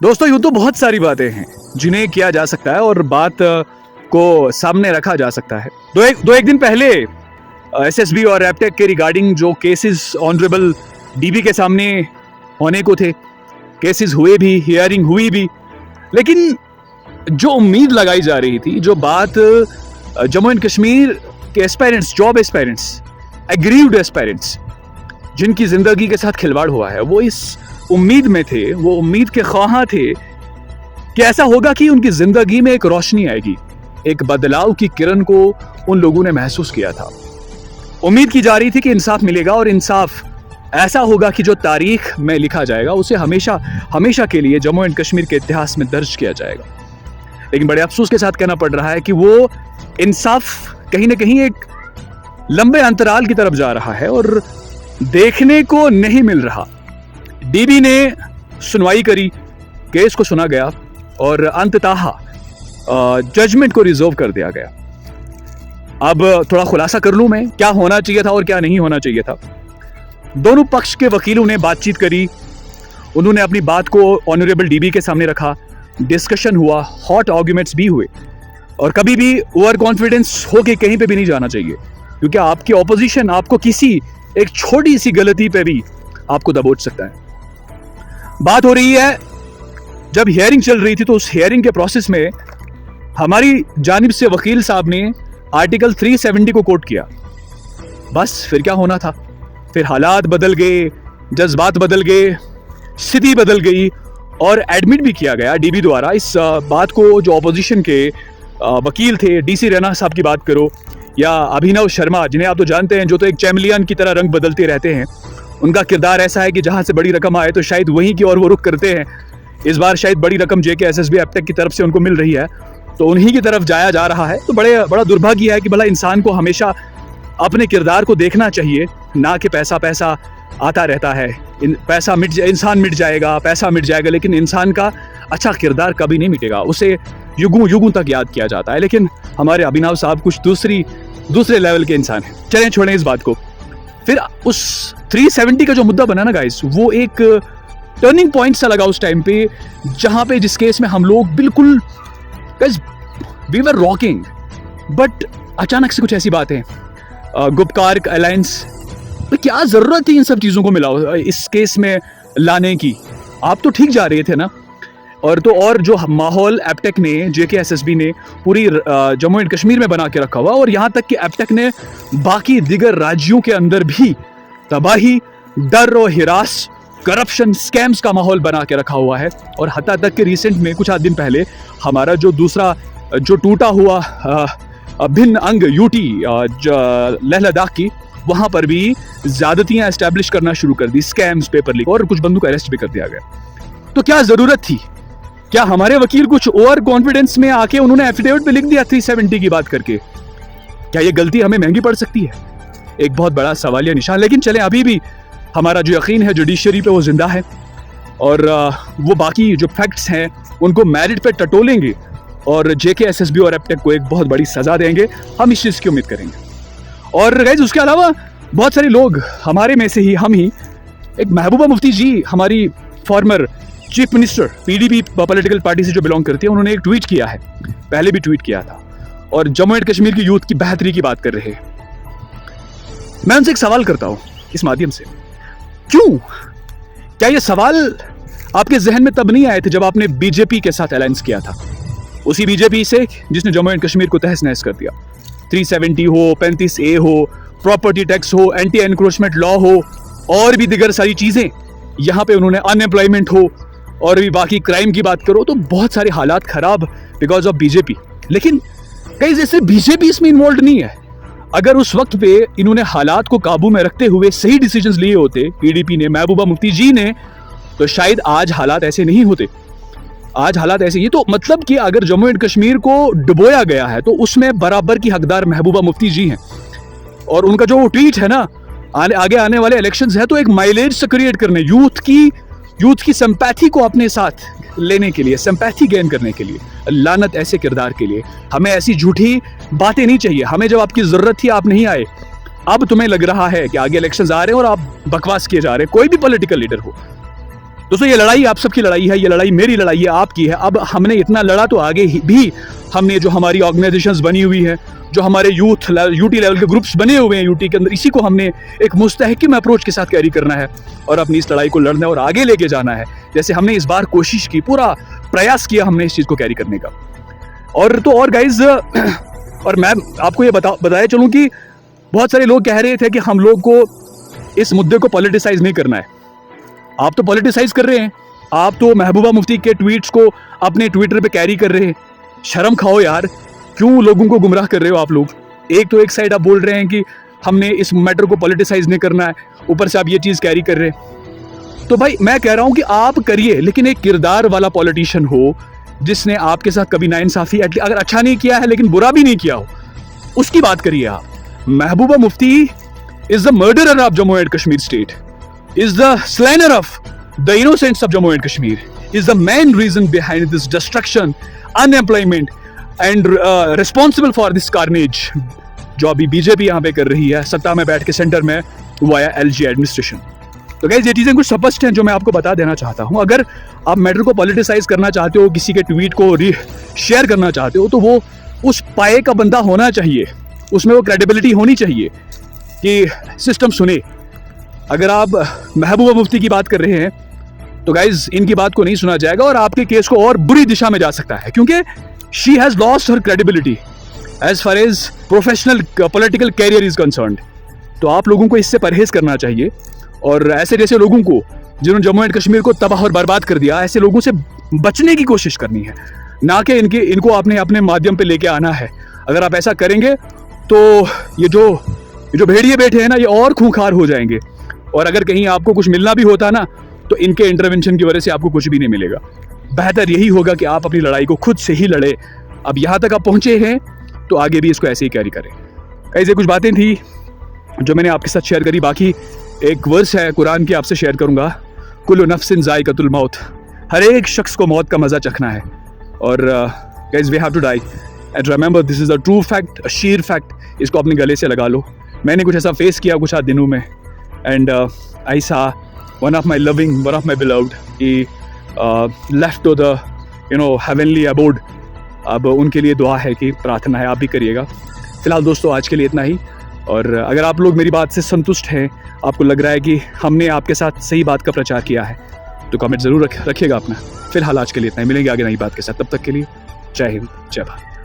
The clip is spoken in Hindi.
दोस्तों, यूं तो बहुत सारी बातें हैं जिन्हें किया जा सकता है और बात को सामने रखा जा सकता है। दो एक दिन पहले एसएसबी और एपटेक के रिगार्डिंग जो केसेस ऑनरेबल डीबी के सामने होने को थे, केसेस हुए भी, हियरिंग हुई भी, लेकिन जो उम्मीद लगाई जा रही थी, जो बात जम्मू एंड कश्मीर के aspirants, job aspirants, aggrieved aspirants जिनकी जिंदगी के साथ खिलवाड़ हुआ है, वो इस उम्मीद में थे, वो उम्मीद के ख्वाहां थे कि ऐसा होगा कि उनकी जिंदगी में एक रोशनी आएगी, एक बदलाव की किरण को उन लोगों ने महसूस किया था। उम्मीद की जा रही थी कि इंसाफ मिलेगा और इंसाफ ऐसा होगा कि जो तारीख में लिखा जाएगा उसे हमेशा हमेशा के लिए जम्मू एंड कश्मीर के इतिहास में दर्ज किया जाएगा। लेकिन बड़े अफसोस के साथ कहना पड़ रहा है कि वो इंसाफ कहीं ना कहीं एक लंबे अंतराल की तरफ जा रहा है और देखने को नहीं मिल रहा। डीबी ने सुनवाई करी, केस को सुना गया और अंततः जजमेंट को रिजर्व कर दिया गया। अब थोड़ा खुलासा कर लूं मैं, क्या होना चाहिए था और क्या नहीं होना चाहिए था। दोनों पक्ष के वकीलों ने बातचीत करी, उन्होंने अपनी बात को ऑनरेबल डीबी के सामने रखा, डिस्कशन हुआ, हॉट आर्ग्यूमेंट्स भी हुए। और कभी भी ओवर कॉन्फिडेंस होके कहीं पे भी नहीं जाना चाहिए, क्योंकि आपकी ऑपोजिशन आपको किसी एक छोटी सी गलती पे भी आपको दबोच सकता है। बात हो रही है, जब हियरिंग चल रही थी तो उस हियरिंग के प्रोसेस में हमारी जानिब से वकील साहब ने आर्टिकल 370 को कोट किया। बस फिर क्या होना था, फिर हालात बदल गए, जज्बात बदल गए, स्थिति बदल गई और एडमिट भी किया गया डीबी द्वारा इस बात को। जो ऑपोजिशन के वकील थे, डीसी रैना साहब की बात करो या अभिनव शर्मा, जिन्हें आप तो जानते हैं, जो तो एक चैमलियन की तरह रंग बदलते रहते हैं। उनका किरदार ऐसा है कि जहां से बड़ी रकम आए तो शायद वहीं की ओर वो रुख करते हैं। इस बार शायद बड़ी रकम जेके एसएसबी एपटेक की तरफ से उनको मिल रही है, तो उन्हीं की तरफ जाया जा रहा है। तो बड़ा दुर्भाग्य है कि भला इंसान को हमेशा अपने किरदार को देखना चाहिए, ना कि पैसा पैसा आता रहता है। इंसान मिट जाएगा, पैसा मिट जाएगा, लेकिन इंसान का अच्छा किरदार कभी नहीं मिटेगा, उसे युगों युगों तक याद किया जाता है। लेकिन हमारे अभिनव साहब कुछ दूसरे लेवल के इंसान हैं। चलें, छोड़ें इस बात को। फिर उस 370 का जो मुद्दा बना ना गाइस, वो एक टर्निंग पॉइंट सा लगा उस टाइम पे, जहां पे जिस केस में हम लोग बिल्कुल वी वर रॉकिंग, बट अचानक से कुछ ऐसी बातें, गुप्कार अलायंस, तो क्या जरूरत थी इन सब चीजों को मिलाओ इस केस में लाने की? आप तो ठीक जा रहे थे ना। और जो माहौल एपटेक ने, जेके एसएसबी ने पूरी जम्मू एंड कश्मीर में बना के रखा हुआ, और यहाँ तक कि एपटेक ने बाकी दिगर राज्यों के अंदर भी तबाही, डर और हिरास, करप्शन, स्कैम्स का माहौल बना के रखा हुआ है। और हत्ता तक के रिसेंट में कुछ दिन पहले हमारा जो टूटा हुआ भिन्न अंग यूटी लेह लद्दाख की, वहां पर भी ज्यादतियां एस्टैब्लिश करना शुरू कर दी, स्कैम्स, पेपर लीक, और कुछ बंदों को अरेस्ट भी कर दिया गया। तो क्या जरूरत थी? क्या हमारे वकील कुछ ओवर कॉन्फिडेंस में आके उन्होंने एफिडेविट पे लिख दिया 370 की बात करके? क्या ये गलती हमें महंगी पड़ सकती है? एक बहुत बड़ा सवालिया निशान। लेकिन चलें, अभी भी हमारा जो यकीन है जुडिशरी पे वो जिंदा है, और वो बाकी जो फैक्ट्स हैं उनको मेरिट पे टटोलेंगे और जेके एसएसबी और एपटेक को एक बहुत बड़ी सजा देंगे। हम इस चीज की उम्मीद करेंगे। और गाइस, उसके अलावा बहुत सारे लोग, हमारे में से ही हम ही, एक महबूबा मुफ्ती जी, हमारी former chief minister, PDP political party से जो बिलोंग करती है, उन्होंने एक ट्वीट किया है, पहले भी ट्वीट किया था, और जम्मू एंड कश्मीर की यूथ की बेहतरी की बात कर रहे हैं। मैं उनसे एक सवाल करता हूं इस माध्यम से, क्यों? क्या ये सवाल आपके जहन में तब नहीं आए थे जब आपने बीजेपी के साथ अलायंस किया था? उसी बीजेपी से जिसने जम्मू एंड कश्मीर को तहस नहस कर दिया। 370 हो, 35A हो, प्रॉपर्टी टैक्स हो, एंटी एनक्रोचमेंट लॉ हो, और भी दिगर सारी चीजें, यहाँ पे उन्होंने अनएम्प्लॉयमेंट हो, और भी बाकी क्राइम की बात करो, तो बहुत सारे हालात खराब बिकॉज ऑफ बीजेपी। लेकिन कई जैसे बीजेपी इसमें इन्वॉल्व नहीं है। अगर उस वक्त पे इन्होंने हालात को काबू में रखते हुए सही डिसीजंस लिए होते, पीडीपी ने, महबूबा मुफ्ती जी ने, तो शायद आज हालात ऐसे नहीं होते। आज हालात ऐसे, ये तो मतलब कि अगर जम्मू एंड कश्मीर को डुबोया गया है तो उसमें बराबर की हकदार महबूबा मुफ्ती जी हैं। और उनका जो ट्वीट है ना, आगे आने वाले इलेक्शंस है तो एक माइलेज से क्रिएट करने, यूथ की सिंपैथी को अपने साथ लेने के लिए, सिंपैथी गेन करने के लिए, लानत ऐसे किरदार के लिए। हमें ऐसी झूठी बातें नहीं चाहिए। हमें जब आपकी जरूरत थी आप नहीं आए, अब तुम्हें लग रहा है कि आगे इलेक्शंस आ रहे हैं और आप बकवास किए जा रहे हैं, कोई भी पॉलिटिकल लीडर हो, दोस्तों ये लड़ाई आप सबकी लड़ाई है, ये लड़ाई मेरी लड़ाई है, आपकी है। अब हमने इतना लड़ा तो आगे भी हमने जो हमारी ऑर्गेनाइजेशंस बनी हुई है, जो हमारे यूटी लेवल के ग्रुप्स बने हुए हैं यूटी के अंदर, इसी को हमने एक मुस्तहकम अप्रोच के साथ कैरी करना है और अपनी इस लड़ाई को लड़ना और आगे लेके जाना है। जैसे हमने इस बार कोशिश की, पूरा प्रयास किया हमने इस चीज़ को कैरी करने का। और गाइज, और मैं आपको ये बताया चलूँ कि बहुत सारे लोग कह रहे थे कि हम लोग को इस मुद्दे को पॉलिटिसाइज नहीं करना है। आप तो पॉलिटिसाइज कर रहे हैं, आप तो महबूबा मुफ्ती के ट्वीट्स को अपने ट्विटर पे कैरी कर रहे हैं। शर्म खाओ यार, क्यों लोगों को गुमराह कर रहे हो आप लोग? एक साइड आप बोल रहे हैं कि हमने इस मैटर को पॉलिटिसाइज नहीं करना है, ऊपर से आप ये चीज़ कैरी कर रहे हैं। तो भाई मैं कह रहा हूं कि आप करिए, लेकिन एक किरदार वाला पॉलिटिशियन हो जिसने आपके साथ कभी नाइंसाफी अगर अच्छा नहीं किया है लेकिन बुरा भी नहीं किया हो, उसकी बात करिए आप। Mehbooba Mufti is the murderer of Jammu and Kashmir state, is the slayer of the innocents of Jammu and Kashmir, is the main reason behind this destruction, unemployment and responsible for this carnage जो अभी बीजेपी यहाँ पे कर रही है सत्ता में बैठ के सेंटर में वाया एलजी एडमिनिस्ट्रेशन। तो गाइस ये चीज़ें कुछ स्पष्ट हैं जो मैं आपको बता देना चाहता हूँ। अगर आप मैटर को पॉलिटिसाइज करना चाहते हो, किसी के ट्वीट को शेयर करना चाहते हो, तो वो उस पाए का बंदा होना चाहिए, उसमें वो क्रेडिबिलिटी होनी चाहिए कि सिस्टम सुने। अगर आप महबूबा मुफ्ती की बात कर रहे हैं तो गाइज इनकी बात को नहीं सुना जाएगा और आपके केस को और बुरी दिशा में जा सकता है, क्योंकि she has lost her credibility as far as professional political career is concerned. तो आप लोगों को इससे परहेज करना चाहिए और ऐसे जैसे लोगों को जिन्होंने जम्मू एंड कश्मीर को तबाह और बर्बाद कर दिया, ऐसे लोगों से बचने की कोशिश करनी है, ना कि इनको आपने अपने माध्यम पे लेके आना है। अगर आप ऐसा करेंगे तो ये जो भेड़िए बैठे हैं ना, ये और खूंखार हो जाएंगे और अगर कहीं आपको कुछ मिलना भी होता ना तो इनके इंटरवेंशन की वजह से आपको कुछ भी नहीं मिलेगा। बेहतर यही होगा कि आप अपनी लड़ाई को खुद से ही लड़े। अब यहाँ तक आप पहुँचे हैं तो आगे भी इसको ऐसे ही कैरी करें। ऐसे कुछ बातें थी जो मैंने आपके साथ शेयर करी। बाकी एक वर्स है कुरान की, आपसे शेयर करूँगा, कुल्लु नफ्सिन ज़ाइक़तुल मौत, हर एक शख्स को मौत का मज़ा चखना है और guys we have to die and remember this is a true fact, a sheer fact. इसको अपने गले से लगा लो। मैंने कुछ ऐसा फेस किया कुछ दिनों में and I saw one of my beloved, he left to the heavenly abode। अब उनके लिए दुआ है कि प्रार्थना है, आप भी करिएगा। फिलहाल दोस्तों आज के लिए इतना ही, और अगर आप लोग मेरी बात से संतुष्ट हैं, आपको लग रहा है कि हमने आपके साथ सही बात का प्रचार किया है, तो कमेंट ज़रूर रखिएगा अपना। फिलहाल आज के लिए इतना ही, मिलेंगे आगे नई बात के साथ। तब तक के लिए जय हिंद, जय भारत।